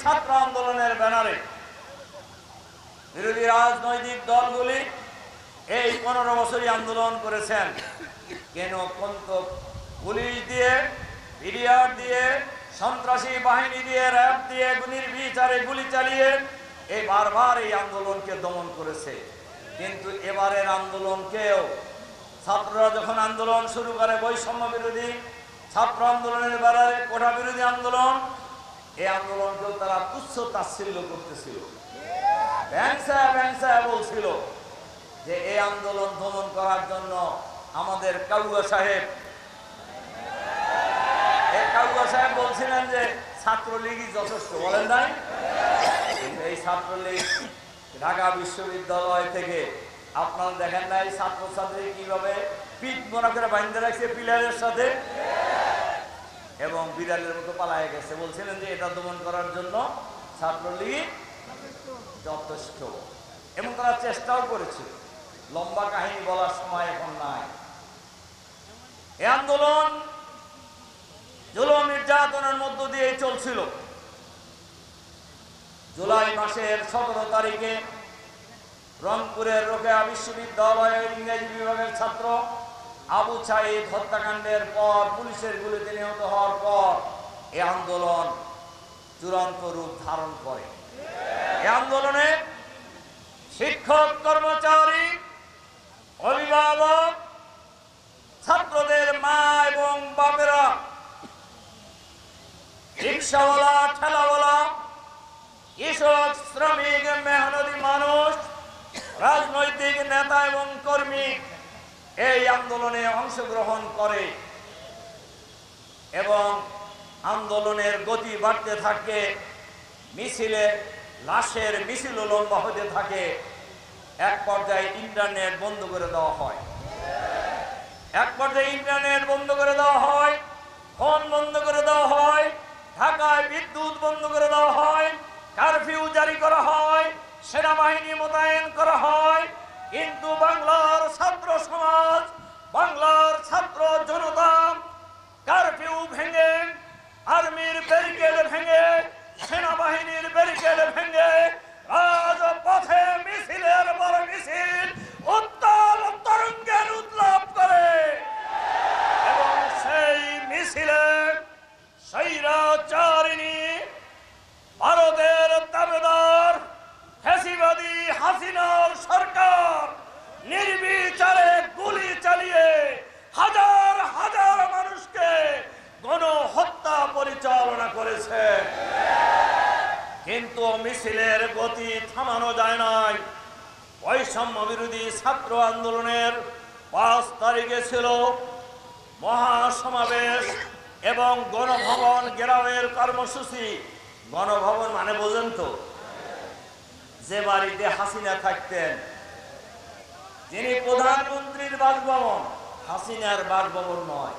ছাত্র আন্দোলনের ব্যানারে বিরোধী রাজনৈতিক দলগুলি এই 15 বছরই আন্দোলন করেছেন। কেন কোন্ত পুলিশ দিয়ে, বিডিআর দিয়ে, সন্ত্রাসী বাহিনী দিয়ে, র্যাব দিয়ে নির্বিচারে গুলি চালিয়ে এই বারবার এই আন্দোলনকে দমন করেছে। কিন্তু এবারের আন্দোলনকেও ছাত্ররা যখন আন্দোলন শুরু করে, বৈষম্য বিরোধী ছাত্র আন্দোলনের ব্যাপারে কোটা বিরোধী আন্দোলন, এই আন্দোলনকেও তারা তুচ্ছ তাচ্ছিল্য করতেছিল। ব্যাংসা বলছিল যে এই আন্দোলন দমন করার জন্য আমাদের কাউয়া সাহেব বলছিলেন যে ছাত্রলীগই যথেষ্ট, বলেন নাই? এই ছাত্রলীগ ঢাকা বিশ্ববিদ্যালয় থেকে আপনারা দেখেন নাই ছাত্রছাত্রী কিভাবে পিঠ মনে করে বাইন্ধে রাখছে পিলারের সাথে এবং বিড়ালের মতো পালায় গেছে। বলছিলেন যে এটা দমন করার জন্য ছাত্রলীগ যথেষ্ট এবং তারা চেষ্টাও করেছে। লম্বা কাহিনী বলার সময় এখন নাই। এই আন্দোলন জুলুম নির্যাতনের মধ্য দিয়ে চলছিল। জুলাই মাসের 17 তারিখে রংপুরের রোকেয়া বিশ্ববিদ্যালয়ের ইংরেজি বিভাগের ছাত্র আবু সাঈদ হত্যাকাণ্ডের পর পুলিশের গুলিতে নিহত হওয়ার পর এই আন্দোলন চূড়ান্ত রূপ ধারণ করে। এই আন্দোলনে শিক্ষক, কর্মচারী, অভিভাবক, ছাত্রদের মা এবং বাপেরা, রিক্সাওয়ালা, ঠেলাওয়ালা, কৃষক, শ্রমিক, মেহনতি মানুষ, রাজনৈতিক নেতা এবং কর্মী এই আন্দোলনে অংশগ্রহণ করে এবং আন্দোলনের গতি বাড়তে থাকে। মিছিলে লাশের মিছিল লম্বা হতে থাকে। এক পর্যায়ে ইন্টারনেট বন্ধ করে দেওয়া হয়। ফোন বন্ধ করে দেওয়া হয়। ঢাকায় বিদ্যুৎ বন্ধ করে দেওয়া হয়। কারফিউ জারি করা হয়। সেনাবাহিনী মোতায়েন করা হয়। কিন্তু বাংলার ছাত্র সমাজ, বাংলার ছাত্র জনতা কারফিউ ভেঙে, আর্মির ব্যারিকেড ভেঙে, সেনাবাহিনীর ব্যারিকেড ভেঙে রাজপথে মিছিলের বড় মিছিল উত্তাল তরঙ্গের উদ্লাপ করে এবং সেই মিছিলে স্বৈরাচারিণী ভারতের দাবেদার ফ্যাসিবাদী হাসিনার সরকার নির্বিচারে গুলি চালিয়ে হাজার হাজার মানুষকে গণহত্যা পরিচালনা করেছে। কিন্তু মিছিলের গতি থামানো যায় নাই। বৈষম্য বিরোধী ছাত্র আন্দোলনের 5 তারিখে ছিল মহাসমাবেশ এবং গণভবন ঘেরাওয়ের কর্মসূচি। গণভবন মানে বোঝেন তো, যে বাড়িতে হাসিনা থাকতেন, যিনি প্রধানমন্ত্রীর বাসভবন, হাসিনার বাসভবন নয়।